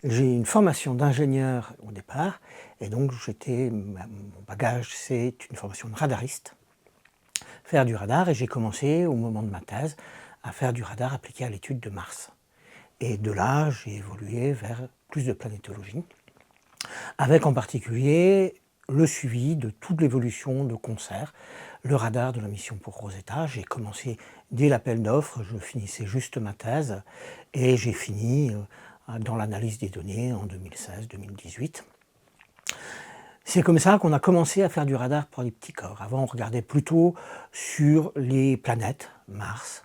J'ai une formation d'ingénieur au départ, et donc mon bagage, c'est une formation de radariste, faire du radar, et j'ai commencé au moment de ma thèse à faire du radar appliqué à l'étude de Mars. Et de là, j'ai évolué vers plus de planétologie, avec en particulier le suivi de toute l'évolution de concert, le radar de la mission pour Rosetta. J'ai commencé dès l'appel d'offres, je finissais juste ma thèse, et j'ai fini dans l'analyse des données en 2016-2018. C'est comme ça qu'on a commencé à faire du radar pour les petits corps. Avant, on regardait plutôt sur les planètes, Mars,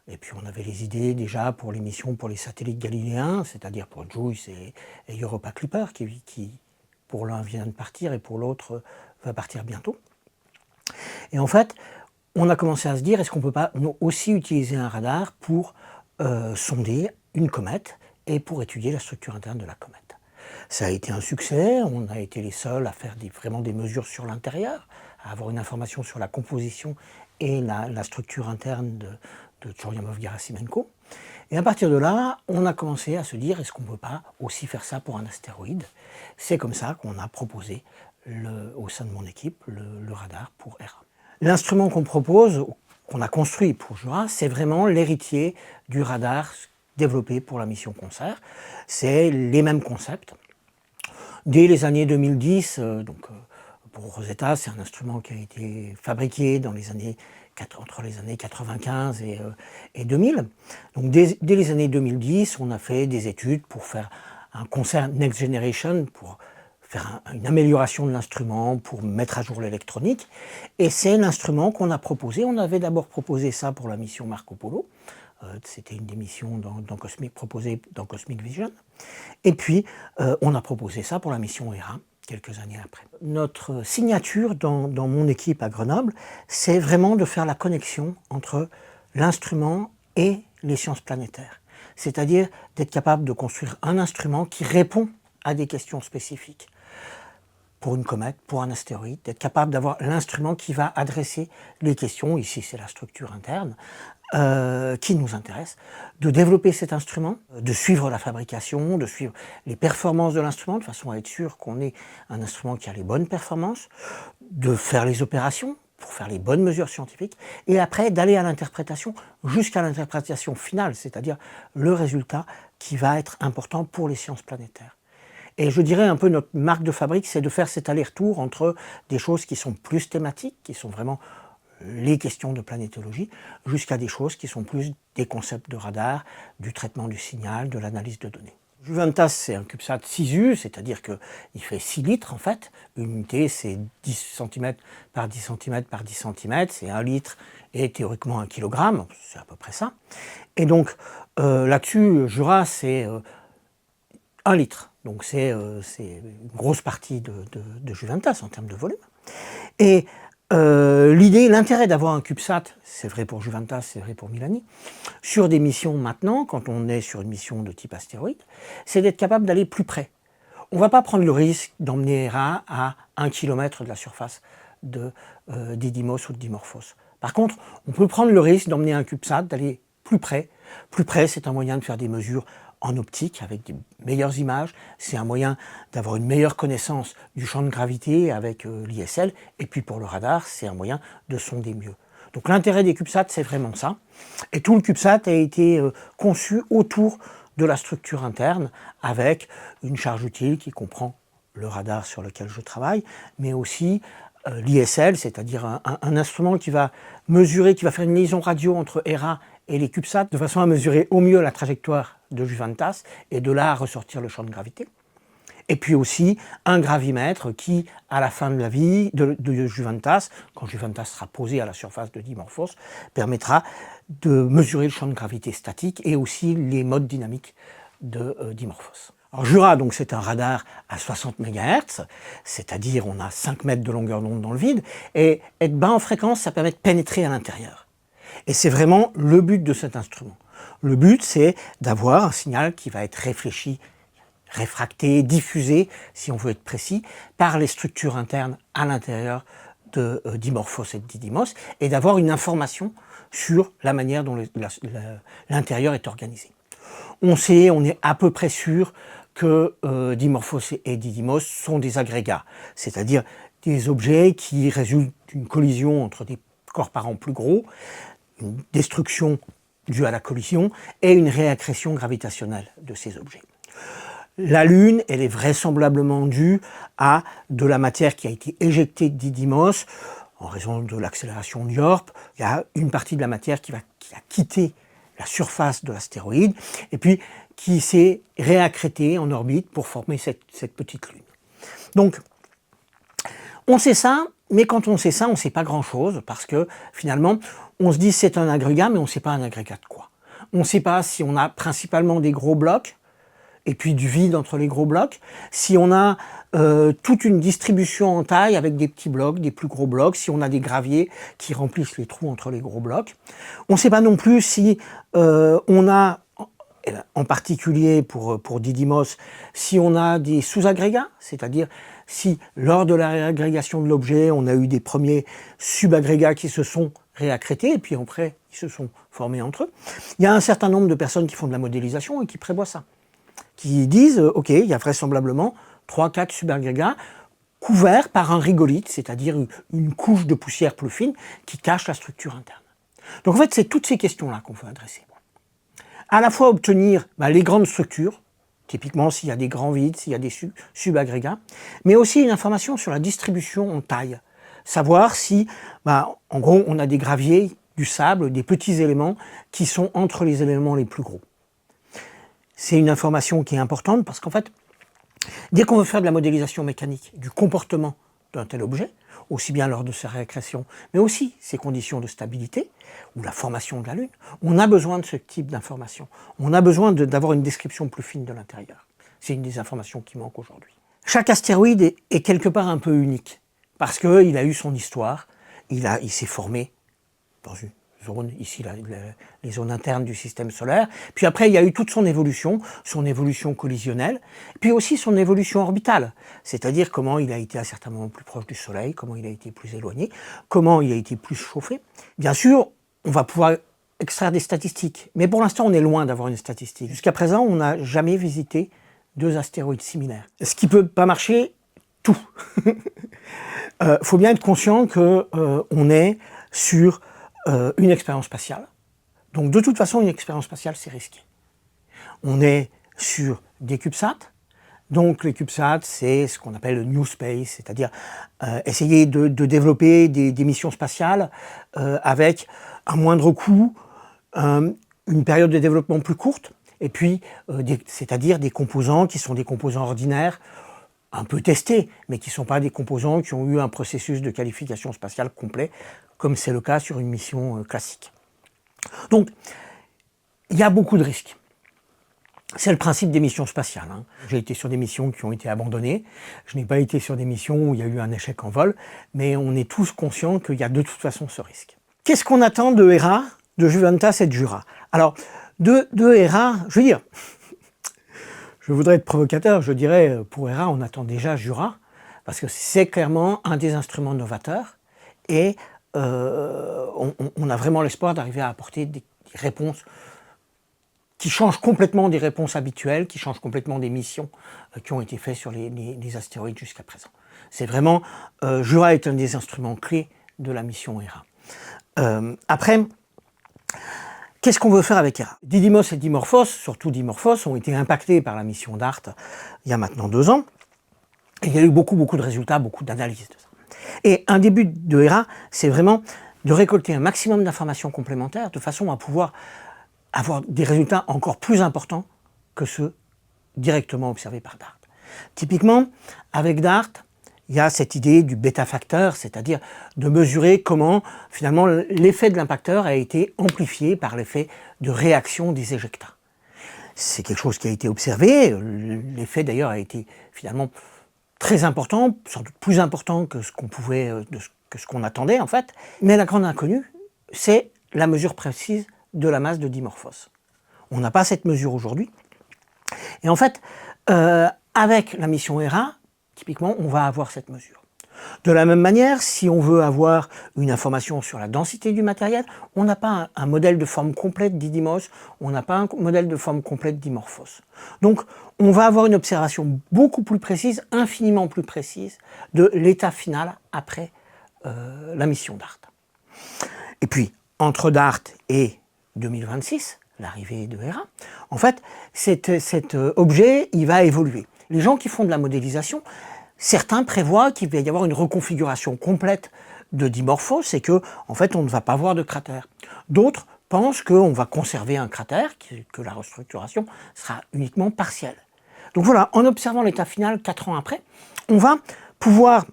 et puis on avait les idées déjà pour les missions pour les satellites galiléens, c'est-à-dire pour JUICE et Europa Clipper, qui pour l'un vient de partir et pour l'autre va partir bientôt. Et en fait, on a commencé à se dire, est-ce qu'on ne peut pas aussi utiliser un radar pour sonder une comète et pour étudier la structure interne de la comète. Ça a été un succès, on a été les seuls à faire vraiment des mesures sur l'intérieur, à avoir une information sur la composition et la structure interne de Churyumov-Gerasimenko. Et à partir de là, on a commencé à se dire, est-ce qu'on ne peut pas aussi faire ça pour un astéroïde? C'est comme ça qu'on a proposé, au sein de mon équipe, le radar pour Hera. L'instrument qu'on propose, qu'on a construit pour Jura, c'est vraiment l'héritier du radar développé pour la mission CONSER. C'est les mêmes concepts. Dès les années 2010, pour Rosetta, c'est un instrument qui a été fabriqué dans entre les années 95 et 2000. Donc dès les années 2010, on a fait des études pour faire un CONSER Next Generation, pour faire une amélioration de l'instrument, pour mettre à jour l'électronique. Et c'est l'instrument qu'on a proposé. On avait d'abord proposé ça pour la mission Marco Polo. C'était une des missions proposées dans Cosmic Vision. Et puis, on a proposé ça pour la mission Hera, quelques années après. Notre signature dans mon équipe à Grenoble, c'est vraiment de faire la connexion entre l'instrument et les sciences planétaires. C'est-à-dire d'être capable de construire un instrument qui répond à des questions spécifiques. Pour une comète, pour un astéroïde, d'être capable d'avoir l'instrument qui va adresser les questions, ici c'est la structure interne, qui nous intéresse, de développer cet instrument, de suivre la fabrication, de suivre les performances de l'instrument, de façon à être sûr qu'on ait un instrument qui a les bonnes performances, de faire les opérations, pour faire les bonnes mesures scientifiques, et après d'aller à l'interprétation, jusqu'à l'interprétation finale, c'est-à-dire le résultat qui va être important pour les sciences planétaires. Et je dirais un peu notre marque de fabrique, c'est de faire cet aller-retour entre des choses qui sont plus thématiques, qui sont vraiment les questions de planétologie, jusqu'à des choses qui sont plus des concepts de radar, du traitement du signal, de l'analyse de données. Juventas, c'est un CubeSat 6U, c'est-à-dire qu'il fait 6 litres en fait. Une unité, c'est 10 cm par 10 cm par 10 cm, c'est 1 litre et théoriquement 1 kg, c'est à peu près ça. Et donc là-dessus, Jura, c'est 1 litre. Donc c'est une grosse partie de Juventas en termes de volume. Et l'intérêt d'avoir un CubeSat, c'est vrai pour Juventas, c'est vrai pour Milani, sur des missions maintenant, quand on est sur une mission de type astéroïde, c'est d'être capable d'aller plus près. On ne va pas prendre le risque d'emmener Hera à 1 km de la surface de Didymos ou de Dimorphos. Par contre, on peut prendre le risque d'emmener un CubeSat, d'aller plus près. Plus près, c'est un moyen de faire des mesures en optique avec des meilleures images, c'est un moyen d'avoir une meilleure connaissance du champ de gravité avec l'ISL, et puis pour le radar, c'est un moyen de sonder mieux. Donc l'intérêt des CubeSats, c'est vraiment ça. Et tout le CubeSat a été conçu autour de la structure interne, avec une charge utile qui comprend le radar sur lequel je travaille, mais aussi l'ISL, c'est-à-dire un instrument qui va mesurer, qui va faire une liaison radio entre Hera et les CubeSats, de façon à mesurer au mieux la trajectoire de Juventas, et de là à ressortir le champ de gravité. Et puis aussi un gravimètre qui, à la fin de la vie de Juventas, quand Juventas sera posé à la surface de Dimorphos, permettra de mesurer le champ de gravité statique et aussi les modes dynamiques de Dimorphos. Alors Jura, donc c'est un radar à 60 MHz, c'est-à-dire on a 5 mètres de longueur d'onde dans le vide, et être bas en fréquence, ça permet de pénétrer à l'intérieur. Et c'est vraiment le but de cet instrument. Le but, c'est d'avoir un signal qui va être réfléchi, réfracté, diffusé, si on veut être précis, par les structures internes à l'intérieur de Dimorphos et de Didymos, et d'avoir une information sur la manière dont l'intérieur est organisé. On est à peu près sûr que Dimorphos et Didymos sont des agrégats, c'est-à-dire des objets qui résultent d'une collision entre des corps parents plus gros, une destruction due à la collision et une réaccrétion gravitationnelle de ces objets. La Lune, elle est vraisemblablement due à de la matière qui a été éjectée de Didymos en raison de l'accélération de Yorp. Il y a une partie de la matière qui a quitté la surface de l'astéroïde et puis qui s'est réaccrétée en orbite pour former cette petite Lune. Donc, on sait ça, mais quand on sait ça, on ne sait pas grand-chose parce que finalement, on se dit c'est un agrégat, mais on ne sait pas un agrégat de quoi. On ne sait pas si on a principalement des gros blocs et puis du vide entre les gros blocs, si on a toute une distribution en taille avec des petits blocs, des plus gros blocs, si on a des graviers qui remplissent les trous entre les gros blocs. On ne sait pas non plus si on a, en particulier pour Didymos, si on a des sous-agrégats, c'est-à-dire si lors de la réagrégation de l'objet, on a eu des premiers subagrégats qui se sont réaccrétés et puis après ils se sont formés entre eux. Il y a un certain nombre de personnes qui font de la modélisation et qui prévoient ça, qui disent ok, il y a vraisemblablement 3-4 subagrégats couverts par un rigolithe, c'est-à-dire une couche de poussière plus fine qui cache la structure interne. Donc en fait, c'est toutes ces questions-là qu'on veut adresser. À la fois obtenir les grandes structures, typiquement s'il y a des grands vides, s'il y a des subagrégats, mais aussi une information sur la distribution en taille. Savoir si, en gros, on a des graviers, du sable, des petits éléments qui sont entre les éléments les plus gros. C'est une information qui est importante parce qu'en fait, dès qu'on veut faire de la modélisation mécanique du comportement d'un tel objet, aussi bien lors de sa réaccrétion, mais aussi ses conditions de stabilité, ou la formation de la Lune, on a besoin de ce type d'informations. On a besoin d'avoir une description plus fine de l'intérieur. C'est une des informations qui manque aujourd'hui. Chaque astéroïde est quelque part un peu unique, parce qu'il a eu son histoire, il s'est formé dans une zone, ici les zones internes du système solaire, puis après il y a eu toute son évolution collisionnelle, puis aussi son évolution orbitale, c'est-à-dire comment il a été à certains moments plus proche du Soleil, comment il a été plus éloigné, comment il a été plus chauffé. Bien sûr, on va pouvoir extraire des statistiques, mais pour l'instant on est loin d'avoir une statistique. Jusqu'à présent, on n'a jamais visité 2 astéroïdes similaires. Ce qui ne peut pas marcher, tout. Faut bien être conscient qu'on est sur une expérience spatiale. Donc de toute façon, une expérience spatiale, c'est risqué. On est sur des CubeSats. Donc les CubeSats, c'est ce qu'on appelle le New Space, c'est-à-dire essayer de développer des missions spatiales avec un moindre coût, une période de développement plus courte, et puis c'est-à-dire des composants qui sont des composants ordinaires, un peu testés, mais qui ne sont pas des composants qui ont eu un processus de qualification spatiale complet, comme c'est le cas sur une mission classique. Donc, il y a beaucoup de risques. C'est le principe des missions spatiales. J'ai été sur des missions qui ont été abandonnées, je n'ai pas été sur des missions où il y a eu un échec en vol, mais on est tous conscients qu'il y a de toute façon ce risque. Qu'est-ce qu'on attend de Hera, de Juventas et de Jura? Alors, de Hera, je veux dire, je voudrais être provocateur, je dirais, pour Hera, on attend déjà Jura, parce que c'est clairement un des instruments novateurs, et on a vraiment l'espoir d'arriver à apporter des réponses qui changent complètement des réponses habituelles, qui changent complètement des missions qui ont été faites sur les astéroïdes jusqu'à présent. C'est vraiment, Jura est un des instruments clés de la mission Hera. Après, qu'est-ce qu'on veut faire avec Hera? Didymos et Dimorphos, surtout Dimorphos, ont été impactés par la mission DART il y a maintenant 2 ans. Et il y a eu beaucoup de résultats, beaucoup d'analyses de ça. Et un des buts de Hera, c'est vraiment de récolter un maximum d'informations complémentaires de façon à pouvoir avoir des résultats encore plus importants que ceux directement observés par DART. Typiquement, avec DART, il y a cette idée du bêta-facteur, c'est-à-dire de mesurer comment finalement l'effet de l'impacteur a été amplifié par l'effet de réaction des éjectats. C'est quelque chose qui a été observé, l'effet d'ailleurs a été finalement très important, sans doute plus important que ce qu'on attendait en fait, mais la grande inconnue, c'est la mesure précise de la masse de Dimorphos. On n'a pas cette mesure aujourd'hui, et en fait, avec la mission Hera, typiquement, on va avoir cette mesure. De la même manière, si on veut avoir une information sur la densité du matériel, on n'a pas un modèle de forme complète d'Idymos, on n'a pas un modèle de forme complète d'Imorphos. Donc, on va avoir une observation beaucoup plus précise, infiniment plus précise, de l'état final après la mission DART. Et puis, entre DART et 2026, l'arrivée de Hera, en fait, cet objet, il va évoluer. Les gens qui font de la modélisation, certains prévoient qu'il va y avoir une reconfiguration complète de Dimorphos et que, en fait, on ne va pas voir de cratère. D'autres pensent qu'on va conserver un cratère, que la restructuration sera uniquement partielle. Donc voilà, en observant l'état final 4 ans après, on va pouvoir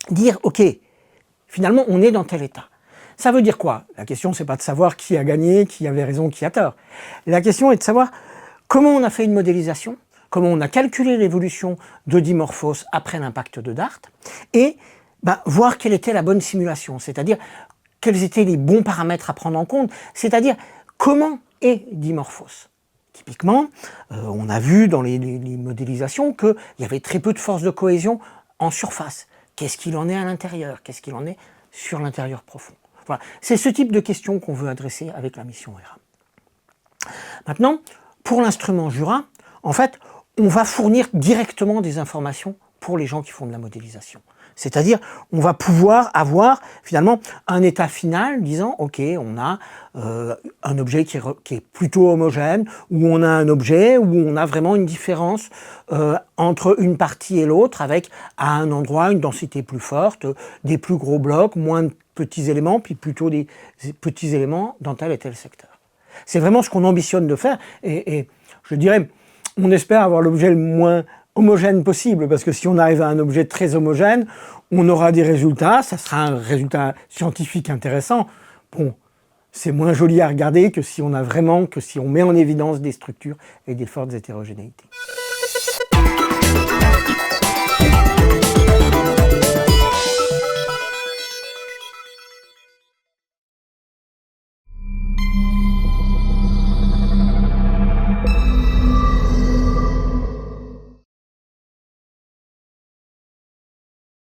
dire, ok, finalement, on est dans tel état. Ça veut dire quoi? La question, c'est pas de savoir qui a gagné, qui avait raison, qui a tort. La question est de savoir comment on a fait une modélisation, comment on a calculé l'évolution de Dimorphos après l'impact de DART, et voir quelle était la bonne simulation, c'est-à-dire quels étaient les bons paramètres à prendre en compte, c'est-à-dire comment est Dimorphos. Typiquement, on a vu dans les modélisations qu'il y avait très peu de force de cohésion en surface. Qu'est-ce qu'il en est à l'intérieur? Qu'est-ce qu'il en est sur l'intérieur profond? Voilà. C'est ce type de questions qu'on veut adresser avec la mission Hera. Maintenant, pour l'instrument Jura, en fait, on va fournir directement des informations pour les gens qui font de la modélisation. C'est-à-dire, on va pouvoir avoir finalement un état final disant, ok, on a un objet qui est plutôt homogène, ou on a un objet où on a vraiment une différence entre une partie et l'autre, avec à un endroit une densité plus forte, des plus gros blocs, moins de petits éléments, puis plutôt des petits éléments dans tel et tel secteur. C'est vraiment ce qu'on ambitionne de faire, et je dirais, on espère avoir l'objet le moins homogène possible, parce que si on arrive à un objet très homogène, on aura des résultats, ça sera un résultat scientifique intéressant. Bon, c'est moins joli à regarder que si on met en évidence des structures et des fortes hétérogénéités.